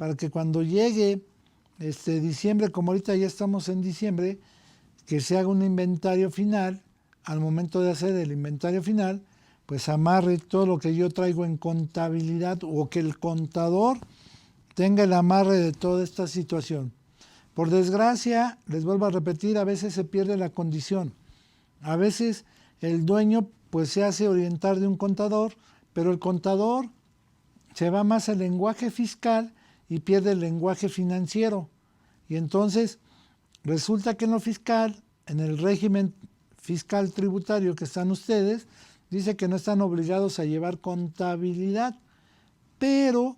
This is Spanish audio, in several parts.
para que cuando llegue diciembre, como ahorita ya estamos en diciembre, que se haga un inventario final. Al momento de hacer el inventario final, pues amarre todo lo que yo traigo en contabilidad, o que el contador tenga el amarre de toda esta situación. Por desgracia, les vuelvo a repetir, a veces se pierde la condición. A veces el dueño pues se hace orientar de un contador, pero el contador se va más al lenguaje fiscal y pierde el lenguaje financiero. Y entonces resulta que en lo fiscal, en el régimen fiscal tributario que están ustedes, dice que no están obligados a llevar contabilidad, pero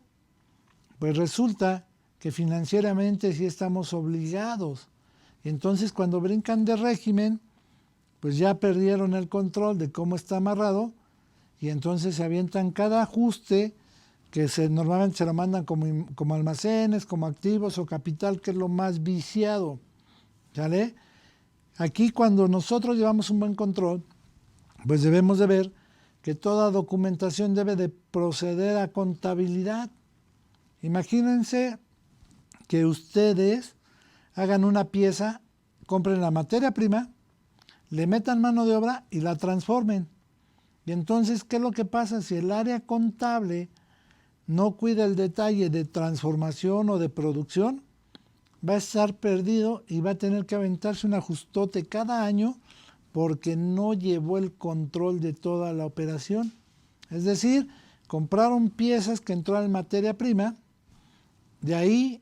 pues resulta que financieramente sí estamos obligados. Y entonces cuando brincan de régimen, pues ya perdieron el control de cómo está amarrado, y entonces se avientan cada ajuste que normalmente se lo mandan como almacenes, como activos o capital, que es lo más viciado. ¿Sale? Aquí, cuando nosotros llevamos un buen control, pues debemos de ver que toda documentación debe de proceder a contabilidad. Imagínense que ustedes hagan una pieza, compren la materia prima, le metan mano de obra y la transformen. Y entonces, ¿qué es lo que pasa? Si el área contable no cuida el detalle de transformación o de producción, va a estar perdido y va a tener que aventarse un ajustote cada año porque no llevó el control de toda la operación. Es decir, compraron piezas que entró en materia prima, de ahí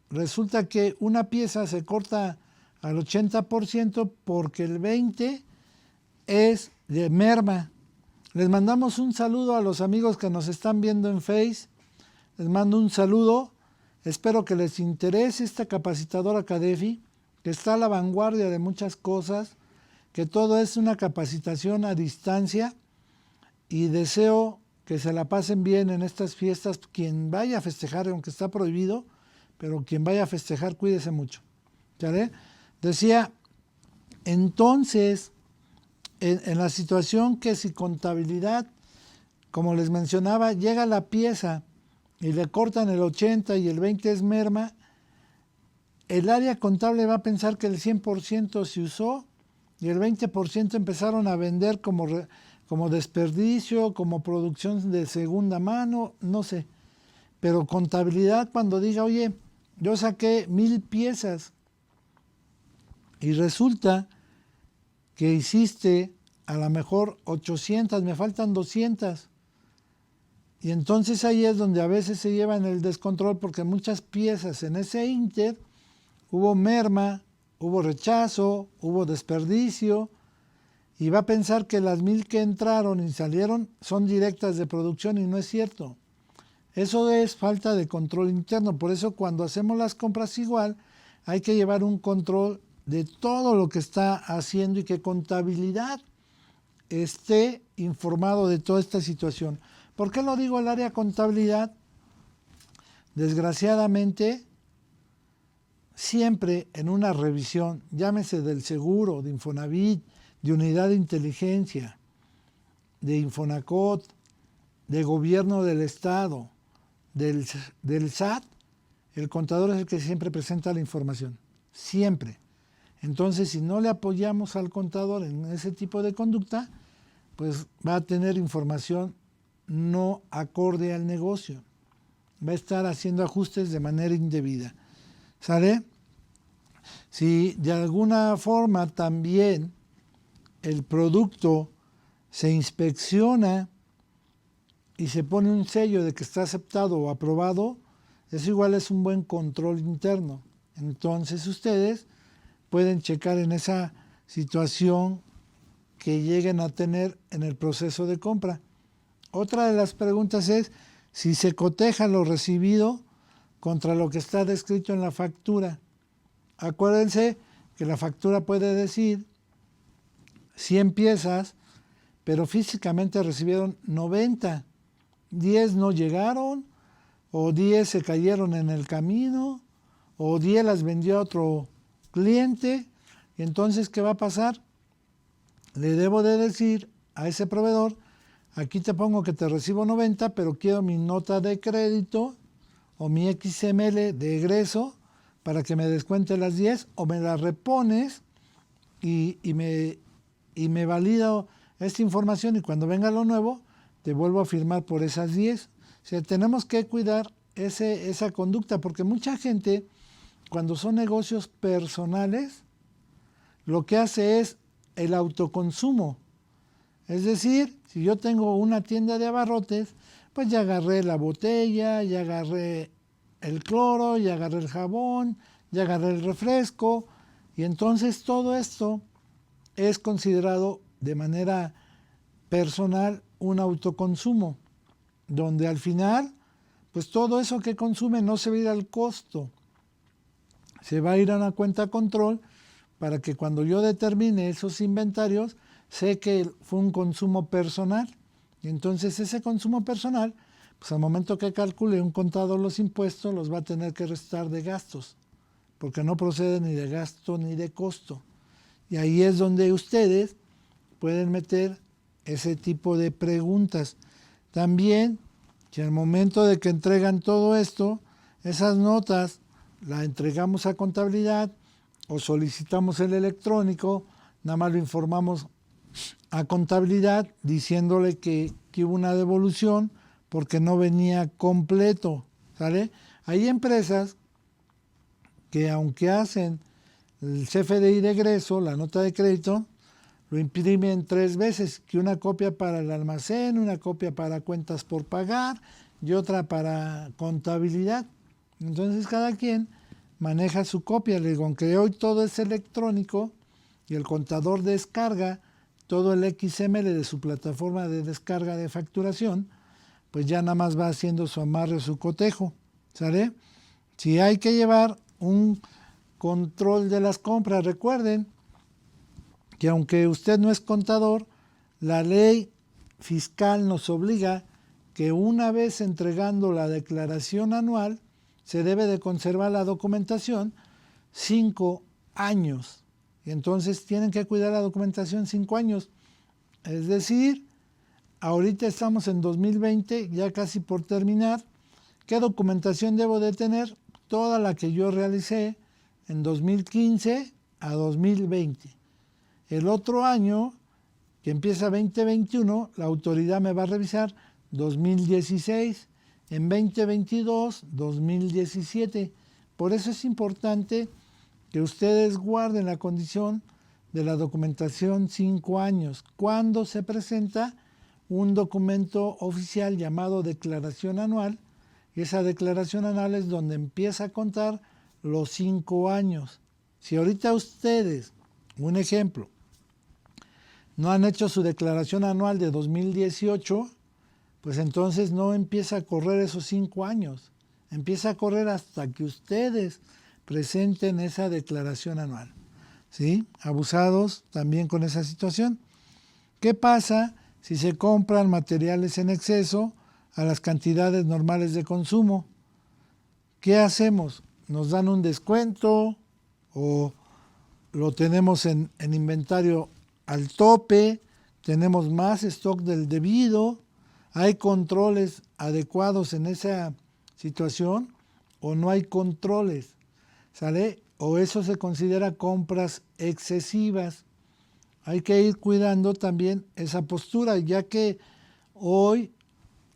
resulta que una pieza se corta al 80% porque el 20% es de merma. Les mandamos un saludo a los amigos que nos están viendo en Face. Les mando un saludo. Espero que les interese esta capacitadora CADEFI, que está a la vanguardia de muchas cosas, que todo es una capacitación a distancia, y deseo que se la pasen bien en estas fiestas. Quien vaya a festejar, aunque está prohibido, pero quien vaya a festejar, cuídese mucho. ¿Sale? Decía, entonces, en la situación que si contabilidad, como les mencionaba, llega la pieza y le cortan el 80 y el 20 es merma, el área contable va a pensar que el 100% se usó y el 20% empezaron a vender como desperdicio, como producción de segunda mano, no sé. Pero contabilidad, cuando diga, oye, yo saqué 1000 piezas y resulta que hiciste a lo mejor 800, me faltan 200. Y entonces ahí es donde a veces se llevan el descontrol, porque muchas piezas en ese inter hubo merma, hubo rechazo, hubo desperdicio, y va a pensar que las 1000 que entraron y salieron son directas de producción, y no es cierto. Eso es falta de control interno. Por eso, cuando hacemos las compras igual, hay que llevar un control de todo lo que está haciendo y que contabilidad esté informado de toda esta situación. ¿Por qué lo digo el área contabilidad? Desgraciadamente, siempre en una revisión, llámese del seguro, de Infonavit, de Unidad de Inteligencia, de Infonacot, de Gobierno del Estado, del SAT, el contador es el que siempre presenta la información. Siempre. Entonces, si no le apoyamos al contador en ese tipo de conducta, pues va a tener información no acorde al negocio. Va a estar haciendo ajustes de manera indebida. ¿Sale? Si de alguna forma también el producto se inspecciona y se pone un sello de que está aceptado o aprobado, eso igual es un buen control interno. Entonces ustedes pueden checar en esa situación que lleguen a tener en el proceso de compra. Otra de las preguntas es si se coteja lo recibido contra lo que está descrito en la factura. Acuérdense que la factura puede decir 100 piezas, pero físicamente recibieron 90. 10 no llegaron, o 10 se cayeron en el camino, o 10 las vendió a otro cliente. Y entonces, ¿qué va a pasar? Le debo de decir a ese proveedor, aquí te pongo que te recibo 90, pero quiero mi nota de crédito o mi XML de egreso para que me descuente las 10 o me las repones y me valida esta información y cuando venga lo nuevo te vuelvo a firmar por esas 10. O sea, tenemos que cuidar esa conducta porque mucha gente cuando son negocios personales lo que hace es el autoconsumo. Es decir, si yo tengo una tienda de abarrotes, pues ya agarré la botella, ya agarré el cloro, ya agarré el jabón, ya agarré el refresco, y entonces todo esto es considerado de manera personal un autoconsumo, donde al final, pues todo eso que consume no se va a ir al costo, se va a ir a una cuenta control para que cuando yo determine esos inventarios, sé que fue un consumo personal. Y entonces ese consumo personal, pues al momento que calcule un contador los impuestos, los va a tener que restar de gastos, porque no procede ni de gasto ni de costo. Y ahí es donde ustedes pueden meter ese tipo de preguntas. También, si al momento de que entregan todo esto, esas notas las entregamos a contabilidad o solicitamos el electrónico, nada más lo informamos a contabilidad diciéndole que hubo una devolución porque no venía completo, ¿sale? Hay empresas que aunque hacen el CFDI de egreso, la nota de crédito, lo imprimen 3 veces, que una copia para el almacén, una copia para cuentas por pagar y otra para contabilidad. Entonces cada quien maneja su copia. Le digo, aunque hoy todo es electrónico y el contador descarga todo el XML de su plataforma de descarga de facturación, pues ya nada más va haciendo su amarre o su cotejo, ¿sale? Si hay que llevar un control de las compras, recuerden que aunque usted no es contador, la ley fiscal nos obliga que una vez entregando la declaración anual, se debe de conservar la documentación 5 años. Y entonces tienen que cuidar la documentación 5 años. Es decir, ahorita estamos en 2020, ya casi por terminar. ¿Qué documentación debo de tener? Toda la que yo realicé en 2015 a 2020. El otro año, que empieza 2021, la autoridad me va a revisar 2016, en 2022, 2017. Por eso es importante que ustedes guarden la condición de la documentación 5 años. Cuando se presenta un documento oficial llamado declaración anual, y esa declaración anual es donde empieza a contar los 5 años. Si ahorita ustedes, un ejemplo, no han hecho su declaración anual de 2018, pues entonces no empieza a correr esos 5 años. Empieza a correr hasta que ustedes presenten esa declaración anual. ¿Sí? Abusados también con esa situación. ¿Qué pasa si se compran materiales en exceso a las cantidades normales de consumo? ¿Qué hacemos? ¿Nos dan un descuento o lo tenemos en inventario al tope? ¿Tenemos más stock del debido? ¿Hay controles adecuados en esa situación o no hay controles? ¿Sale? O eso se considera compras excesivas. Hay que ir cuidando también esa postura, ya que hoy,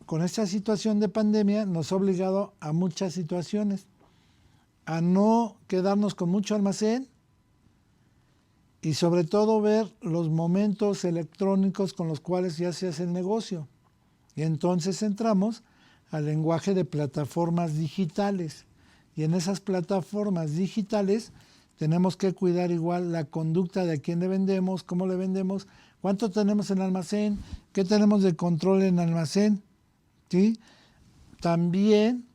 con esta situación de pandemia, nos ha obligado a muchas situaciones, a no quedarnos con mucho almacén y sobre todo ver los momentos electrónicos con los cuales ya se hace el negocio. Y entonces entramos al lenguaje de plataformas digitales. Y en esas plataformas digitales tenemos que cuidar igual la conducta de a quién le vendemos, cómo le vendemos, cuánto tenemos en almacén, qué tenemos de control en almacén. ¿Sí? También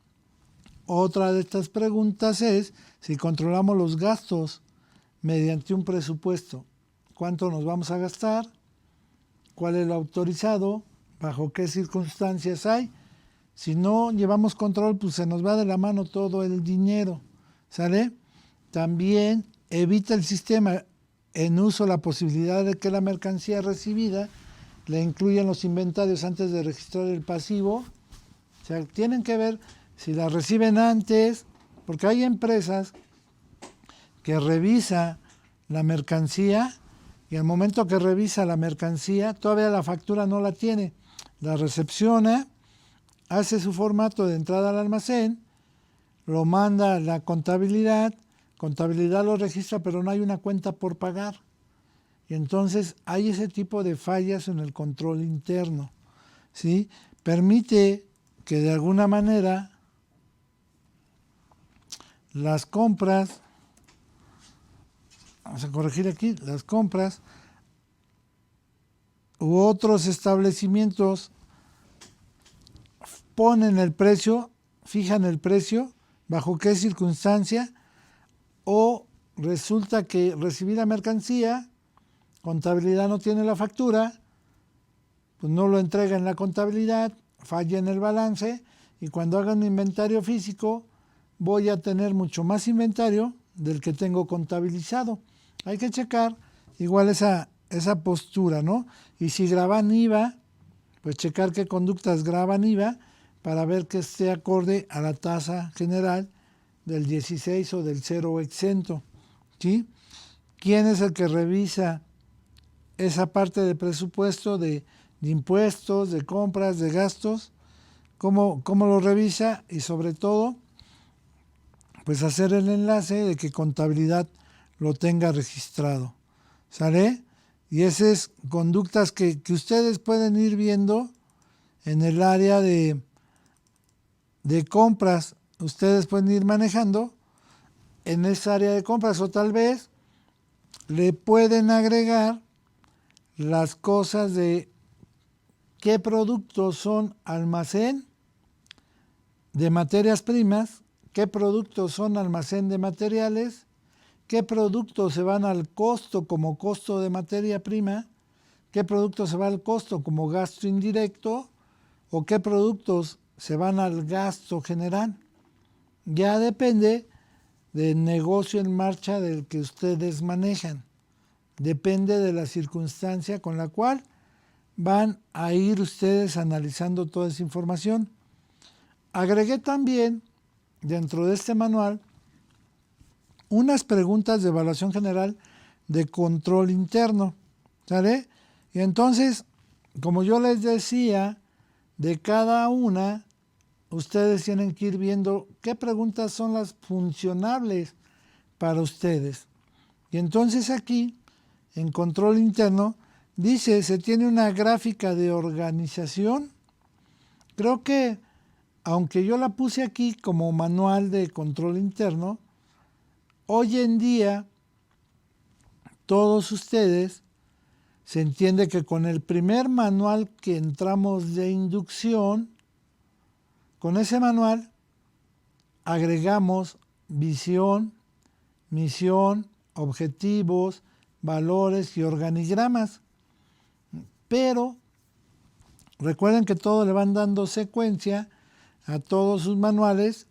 otra de estas preguntas es si controlamos los gastos mediante un presupuesto. ¿Cuánto nos vamos a gastar? ¿Cuál es lo autorizado? ¿Bajo qué circunstancias hay? Si no llevamos control, pues se nos va de la mano todo el dinero, ¿sale? También evita el sistema en uso la posibilidad de que la mercancía recibida le incluyan los inventarios antes de registrar el pasivo. O sea, tienen que ver Si la reciben antes, porque hay empresas que revisa la mercancía y al momento que revisa la mercancía, todavía la factura no la tiene. La recepciona, hace su formato de entrada al almacén, lo manda a la contabilidad lo registra, pero no hay una cuenta por pagar. Y entonces hay ese tipo de fallas en el control interno, ¿sí? Permite que de alguna manera las compras, vamos a corregir aquí, las compras u otros establecimientos ponen el precio, fijan el precio, bajo qué circunstancia, o resulta que recibí la mercancía, contabilidad no tiene la factura, pues no lo entrega en la contabilidad, falla en el balance, y cuando haga un inventario físico voy a tener mucho más inventario del que tengo contabilizado. Hay que checar igual esa postura, ¿no? Y si graban IVA, pues checar qué conductas graban IVA para ver que esté acorde a la tasa general del 16 o del 0 exento, ¿sí? ¿Quién es el que revisa esa parte del presupuesto de impuestos, de compras, de gastos? ¿Cómo lo revisa? Y sobre todo, pues hacer el enlace de que contabilidad lo tenga registrado, ¿sale? Y esas conductas que ustedes pueden ir viendo en el área de compras, ustedes pueden ir manejando en esa área de compras, o tal vez le pueden agregar las cosas de qué productos son almacén de materias primas, qué productos son almacén de materiales, qué productos se van al costo como costo de materia prima, qué productos se va al costo como gasto indirecto o qué productos se van al gasto general. Ya depende del negocio en marcha del que ustedes manejan. Depende de la circunstancia con la cual van a ir ustedes analizando toda esa información. Agregué también dentro de este manual unas preguntas de evaluación general de control interno, ¿sale? Y entonces, como yo les decía, de cada una, ustedes tienen que ir viendo qué preguntas son las funcionables para ustedes. Y entonces aquí, en control interno, dice, se tiene una gráfica de organización. Creo que, aunque yo la puse aquí como manual de control interno, hoy en día, todos ustedes, se entiende que con el primer manual que entramos de inducción, con ese manual agregamos visión, misión, objetivos, valores y organigramas. Pero recuerden que todo le van dando secuencia a todos sus manuales,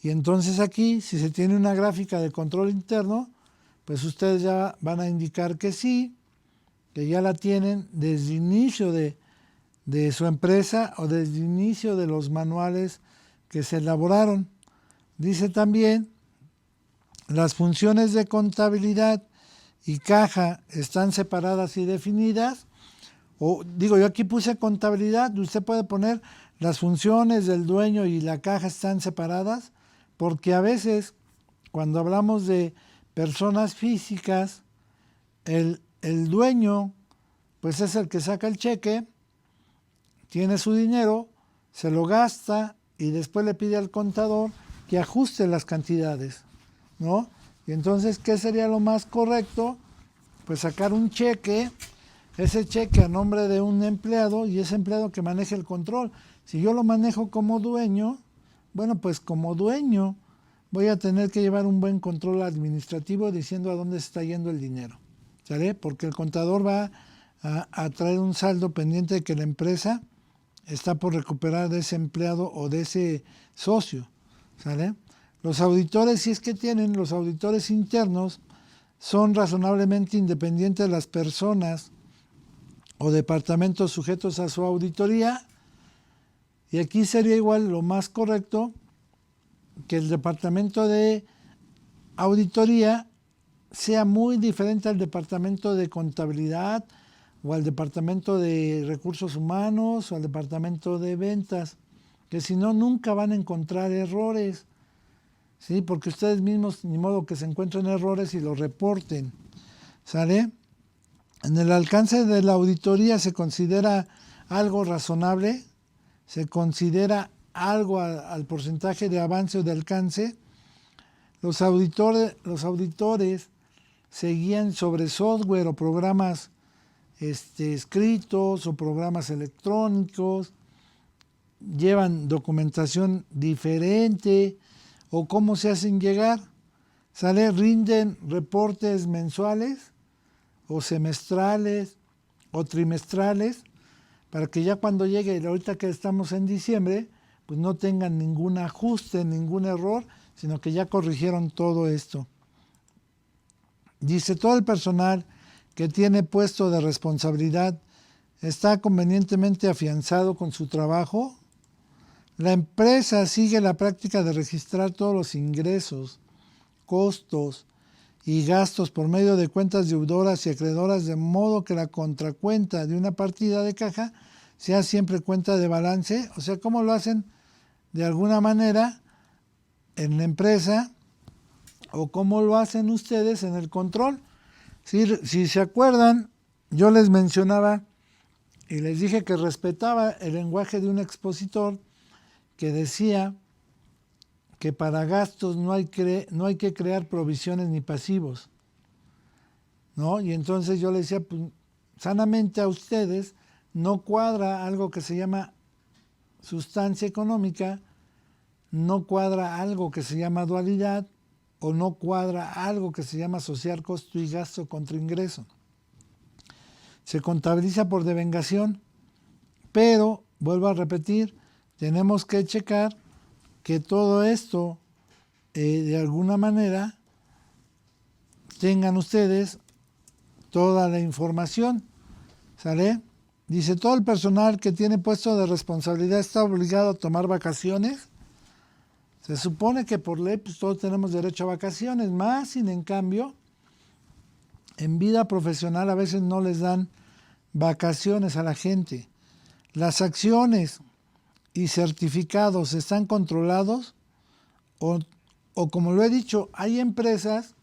y entonces aquí, si se tiene una gráfica de control interno, pues ustedes ya van a indicar que sí, que ya la tienen desde el inicio de su empresa o desde el inicio de los manuales que se elaboraron. Dice también, las funciones de contabilidad y caja están separadas y definidas. O digo, yo aquí puse contabilidad, usted puede poner las funciones del dueño y la caja están separadas, porque a veces cuando hablamos de personas físicas, el dueño pues es el que saca el cheque, tiene su dinero, se lo gasta y después le pide al contador que ajuste las cantidades, ¿no? Y entonces, ¿qué sería lo más correcto? Pues sacar un cheque, ese cheque a nombre de un empleado y ese empleado que maneje el control. Si yo lo manejo como dueño, bueno, pues como dueño voy a tener que llevar un buen control administrativo diciendo a dónde se está yendo el dinero, ¿sale? Porque el contador va a traer un saldo pendiente de que la empresa está por recuperar de ese empleado o de ese socio, ¿sale? Los auditores, si es que tienen, los auditores internos son razonablemente independientes de las personas o departamentos sujetos a su auditoría, y aquí sería igual lo más correcto que el departamento de auditoría sea muy diferente al departamento de contabilidad o al departamento de recursos humanos o al departamento de ventas, que si no, nunca van a encontrar errores, ¿sí? Porque ustedes mismos, ni modo que se encuentren errores y los reporten, ¿sale? En el alcance de la auditoría se considera algo razonable, se considera algo al porcentaje de avance o de alcance. Los auditores se guían sobre software o programas escritos o programas electrónicos, llevan documentación diferente o cómo se hacen llegar, ¿sale? Rinden reportes mensuales o semestrales o trimestrales para que ya cuando llegue, ahorita que estamos en diciembre, pues no tengan ningún ajuste, ningún error, sino que ya corrigieron todo esto. Dice, todo el personal que tiene puesto de responsabilidad está convenientemente afianzado con su trabajo. La empresa sigue la práctica de registrar todos los ingresos, costos y gastos por medio de cuentas deudoras y acreedoras, de modo que la contracuenta de una partida de caja sea siempre cuenta de balance. O sea, ¿cómo lo hacen? De alguna manera en la empresa, o cómo lo hacen ustedes en el control. Si se acuerdan, yo les mencionaba y les dije que respetaba el lenguaje de un expositor que decía que para gastos no hay que crear provisiones ni pasivos, ¿no? Y entonces yo les decía, pues, sanamente a ustedes no cuadra algo que se llama sustancia económica, no cuadra algo que se llama dualidad, o no cuadra algo que se llama asociar costo y gasto contra ingreso. Se contabiliza por devengación, pero, vuelvo a repetir, tenemos que checar que todo esto, de alguna manera, tengan ustedes toda la información, ¿sale? Dice, todo el personal que tiene puesto de responsabilidad está obligado a tomar vacaciones. Se supone que por ley pues, todos tenemos derecho a vacaciones, más sin en cambio, en vida profesional a veces no les dan vacaciones a la gente. Las acciones y certificados están controlados o como lo he dicho, hay empresas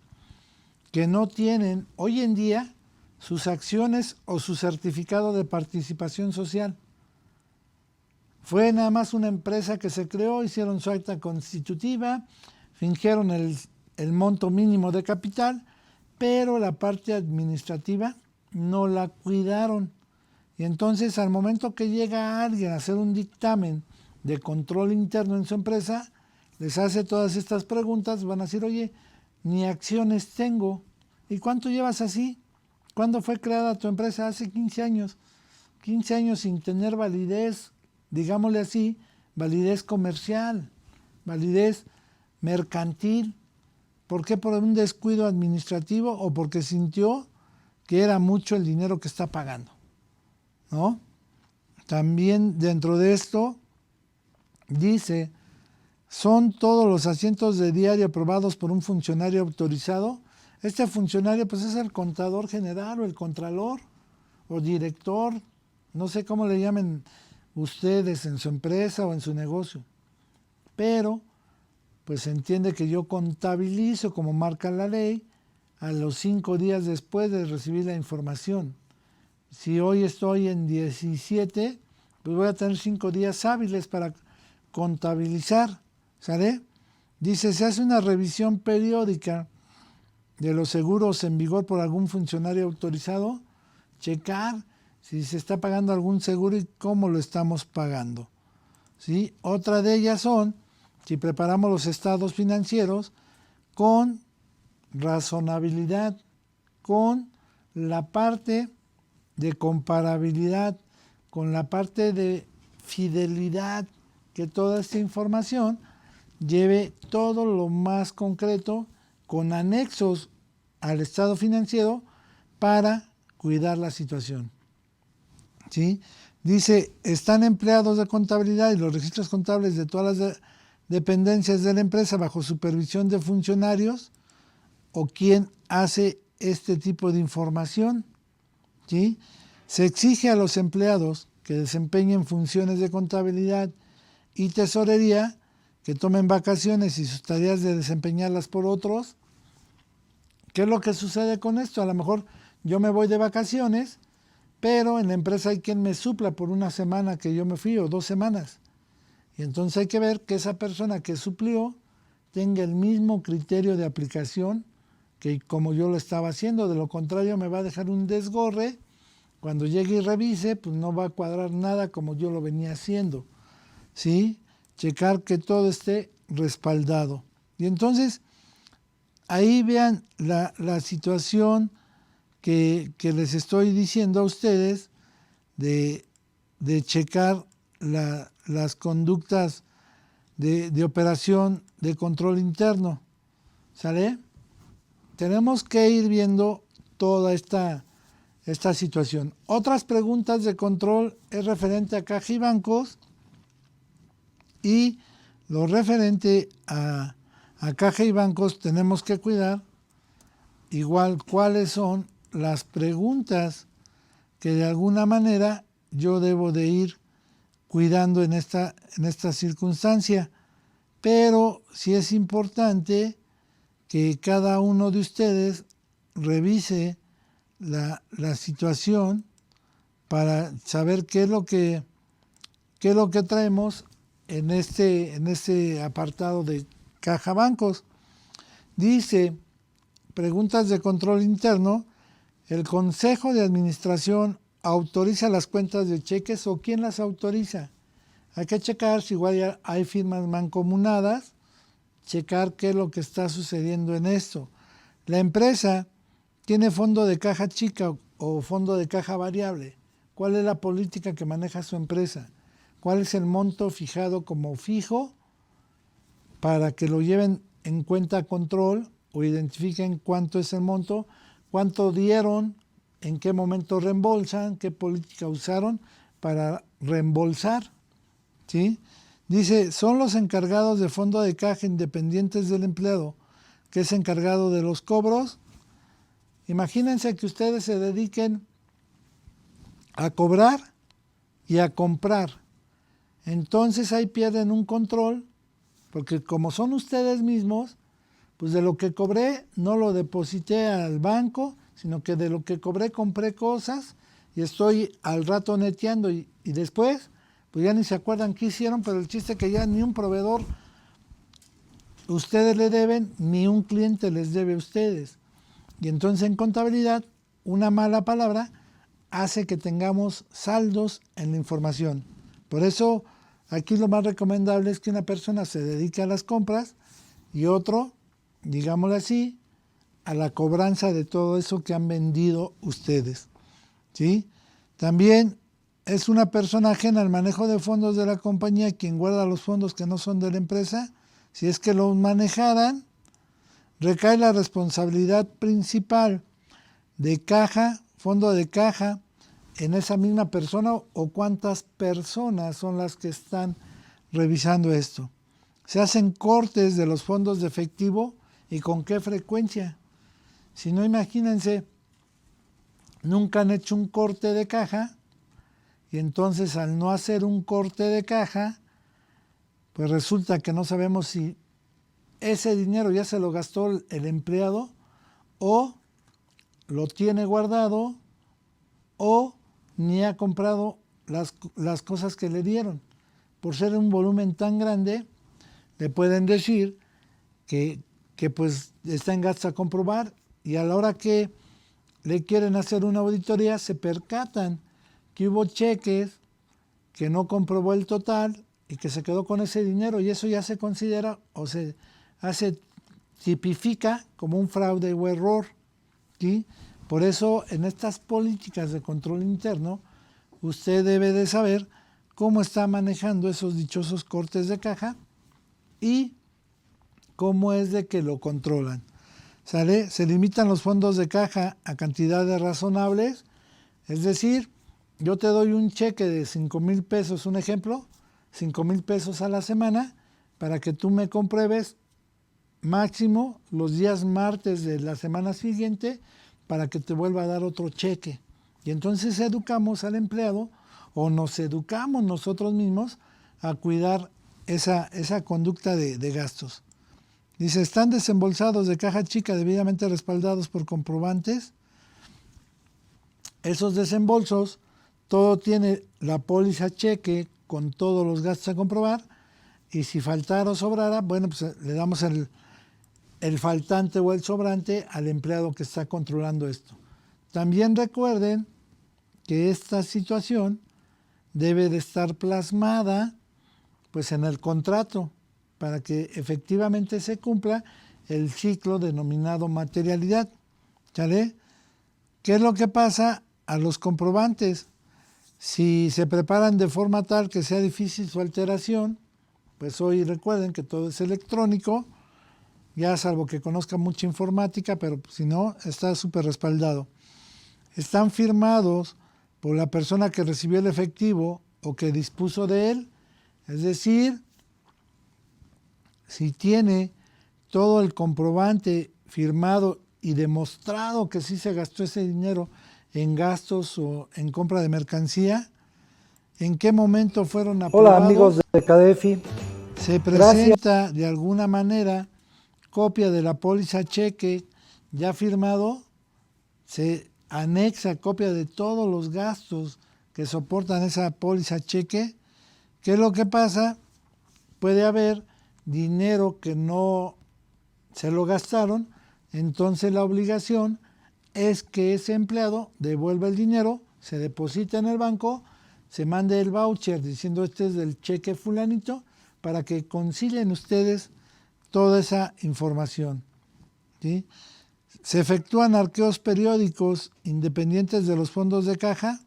que no tienen hoy en día sus acciones o su certificado de participación social. Fue nada más una empresa que se creó, hicieron su acta constitutiva, fingieron el monto mínimo de capital, pero la parte administrativa no la cuidaron. Y entonces al momento que llega alguien a hacer un dictamen de control interno en su empresa, les hace todas estas preguntas, van a decir, oye, ni acciones tengo. ¿Y cuánto llevas así? ¿Cuándo fue creada tu empresa? Hace 15 años. 15 años sin tener validez, digámosle así, validez comercial, validez mercantil. ¿Por qué? Por un descuido administrativo o porque sintió que era mucho el dinero que está pagando, ¿no? También dentro de esto dice, son todos los asientos de diario aprobados por un funcionario autorizado. Este funcionario pues es el contador general o el contralor o director, no sé cómo le llamen ustedes en su empresa o en su negocio, pero pues se entiende que yo contabilizo como marca la ley a los 5 días después de recibir la información. Si hoy estoy en 17, pues voy a tener 5 días hábiles para contabilizar, ¿sale? Dice, se hace una revisión periódica de los seguros en vigor por algún funcionario autorizado, checar si se está pagando algún seguro y cómo lo estamos pagando, ¿sí? Otra de ellas son, si preparamos los estados financieros con razonabilidad, con la parte de comparabilidad, con la parte de fidelidad, que toda esta información lleve todo lo más concreto con anexos al estado financiero para cuidar la situación, ¿sí? Dice, están empleados de contabilidad y los registros contables de todas las dependencias de la empresa bajo supervisión de funcionarios o quién hace este tipo de información, ¿sí? Se exige a los empleados que desempeñen funciones de contabilidad y tesorería, que tomen vacaciones y sus tareas de desempeñarlas por otros. ¿Qué es lo que sucede con esto? A lo mejor yo me voy de vacaciones, pero en la empresa hay quien me supla por una semana que yo me fui o 2 semanas. Y entonces hay que ver que esa persona que suplió tenga el mismo criterio de aplicación que como yo lo estaba haciendo. De lo contrario me va a dejar un desgorre. Cuando llegue y revise, pues no va a cuadrar nada como yo lo venía haciendo, ¿sí? Checar que todo esté respaldado. Y entonces, ahí vean la situación que les estoy diciendo a ustedes de checar las conductas de operación de control interno, ¿sale? Tenemos que ir viendo toda esta situación. Otras preguntas de control es referente a caja y bancos, y lo referente a caja y bancos tenemos que cuidar igual cuáles son las preguntas que de alguna manera yo debo de ir cuidando en esta circunstancia. Pero sí es importante que cada uno de ustedes revise la situación para saber qué es lo que traemos en este apartado de caja bancos. Dice, preguntas de control interno: ¿el Consejo de Administración autoriza las cuentas de cheques o quién las autoriza? Hay que checar si igual ya hay firmas mancomunadas, checar qué es lo que está sucediendo en esto. La empresa tiene fondo de caja chica o fondo de caja variable. ¿Cuál es la política que maneja su empresa? ¿Cuál es el monto fijado como fijo para que lo lleven en cuenta control o identifiquen cuánto es el monto, cuánto dieron, en qué momento reembolsan, qué política usaron para reembolsar? ¿Sí? Dice, son los encargados de fondo de caja independientes del empleado, que es encargado de los cobros. Imagínense que ustedes se dediquen a cobrar y a comprar. Entonces ahí pierden un control, porque como son ustedes mismos, pues de lo que cobré no lo deposité al banco, sino que de lo que cobré compré cosas y estoy al rato neteando y después pues ya ni se acuerdan qué hicieron, pero el chiste es que ya ni un proveedor ustedes le deben, ni un cliente les debe a ustedes. Y entonces en contabilidad, una mala palabra hace que tengamos saldos en la información. Por eso aquí lo más recomendable es que una persona se dedique a las compras y otro, digámoslo así, a la cobranza de todo eso que han vendido ustedes, ¿sí? También es una persona ajena al manejo de fondos de la compañía quien guarda los fondos que no son de la empresa. Si es que los manejaran, recae la responsabilidad principal de caja, fondo de caja, en esa misma persona o cuántas personas son las que están revisando esto. Se hacen cortes de los fondos de efectivo y con qué frecuencia. Si no, imagínense, nunca han hecho un corte de caja y entonces al no hacer un corte de caja, pues resulta que no sabemos si ese dinero ya se lo gastó el empleado o lo tiene guardado o ni ha comprado las cosas que le dieron. Por ser un volumen tan grande, le pueden decir que pues está en gastos a comprobar y a la hora que le quieren hacer una auditoría se percatan que hubo cheques que no comprobó el total y que se quedó con ese dinero y eso ya se considera o se tipifica como un fraude o error, ¿sí? Por eso en estas políticas de control interno usted debe de saber cómo está manejando esos dichosos cortes de caja y cómo es de que lo controlan. ¿Sale? Se limitan los fondos de caja a cantidades razonables, es decir, yo te doy un cheque de 5,000 pesos, un ejemplo, 5,000 pesos a la semana, para que tú me compruebes máximo los días martes de la semana siguiente para que te vuelva a dar otro cheque. Y entonces educamos al empleado o nos educamos nosotros mismos a cuidar esa conducta de gastos. Dice, ¿están desembolsados de caja chica debidamente respaldados por comprobantes? Esos desembolsos, todo tiene la póliza cheque con todos los gastos a comprobar, y si faltara o sobrara, bueno, pues le damos el faltante o el sobrante al empleado que está controlando esto. También recuerden que esta situación debe de estar plasmada pues en el contrato para que efectivamente se cumpla el ciclo denominado materialidad. ¿Sale? ¿Qué es lo que pasa a los comprobantes? Si se preparan de forma tal que sea difícil su alteración, pues hoy recuerden que todo es electrónico, ya salvo que conozca mucha informática, pero si no, está súper respaldado. Están firmados por la persona que recibió el efectivo o que dispuso de él, es decir, si tiene todo el comprobante firmado y demostrado que sí se gastó ese dinero en gastos o en compra de mercancía, en qué momento fueron aprobados. Hola amigos de KDFI. Se presenta de alguna manera copia de la póliza cheque ya firmado, se anexa copia de todos los gastos que soportan esa póliza cheque. ¿Qué es lo que pasa? Puede haber dinero que no se lo gastaron, entonces la obligación es que ese empleado devuelva el dinero, se deposita en el banco, se mande el voucher diciendo este es del cheque fulanito, para que concilien ustedes toda esa información. ¿Sí? Se efectúan arqueos periódicos independientes de los fondos de caja.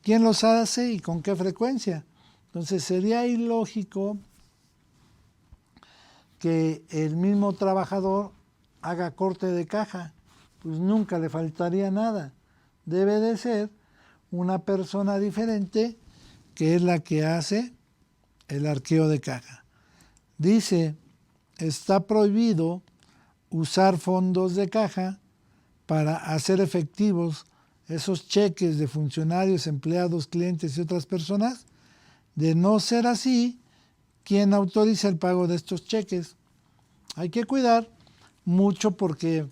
¿Quién los hace y con qué frecuencia? Entonces sería ilógico que el mismo trabajador haga corte de caja, pues nunca le faltaría nada. Debe de ser una persona diferente que es la que hace el arqueo de caja. Dice, está prohibido usar fondos de caja para hacer efectivos esos cheques de funcionarios, empleados, clientes y otras personas. De no ser así, ¿quién autoriza el pago de estos cheques? Hay que cuidar mucho porque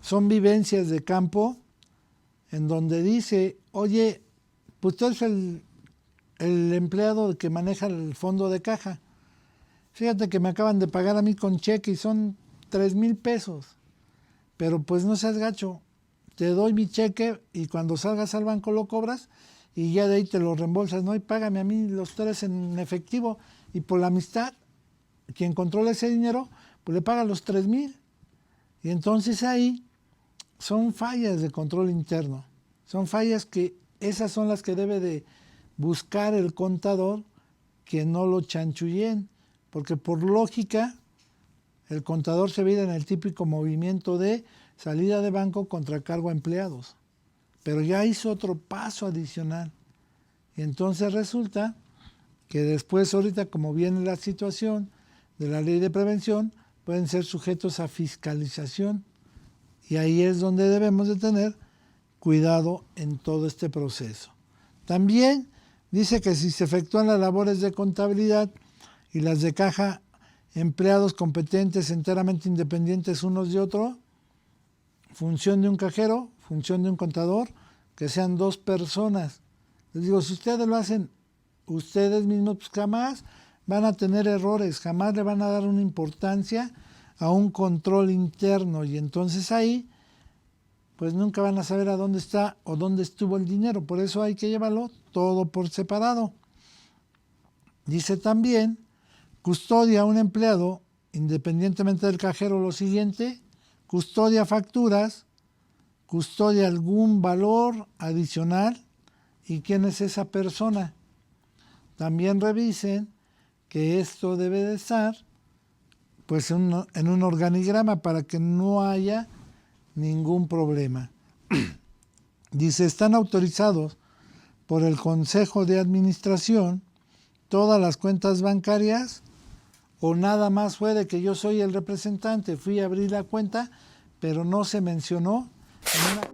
son vivencias de campo en donde dice, oye, pues tú eres el empleado que maneja el fondo de caja. Fíjate que me acaban de pagar a mí con cheque y son 3,000 pesos. Pero pues no seas gacho, te doy mi cheque y cuando salgas al banco lo cobras y ya de ahí te lo reembolsas, ¿no? Y págame a mí los 3 en efectivo. Y por la amistad, quien controla ese dinero, pues le paga los 3,000. Y entonces ahí son fallas de control interno. Son fallas que esas son las que debe de buscar el contador, que no lo chanchullen. Porque por lógica, el contador se ve en el típico movimiento de salida de banco contra cargo a empleados. Pero ya hizo otro paso adicional. Y entonces resulta que después, ahorita, como viene la situación de la ley de prevención, pueden ser sujetos a fiscalización. Y ahí es donde debemos de tener cuidado en todo este proceso. También dice que si se efectúan las labores de contabilidad y las de caja, empleados competentes, enteramente independientes unos de otros, función de un cajero, función de un contador, que sean 2 personas. Les digo, si ustedes lo hacen ustedes mismos, pues jamás van a tener errores, jamás le van a dar una importancia a un control interno y entonces ahí pues nunca van a saber a dónde está o dónde estuvo el dinero. Por eso hay que llevarlo todo por separado. Dice también, custodia a un empleado, independientemente del cajero, lo siguiente: custodia facturas, custodia algún valor adicional y quién es esa persona. También revisen que esto debe de estar pues en un organigrama para que no haya ningún problema. Dice, están autorizados por el Consejo de Administración todas las cuentas bancarias o nada más fue de que yo soy el representante, fui a abrir la cuenta, pero no se mencionó en una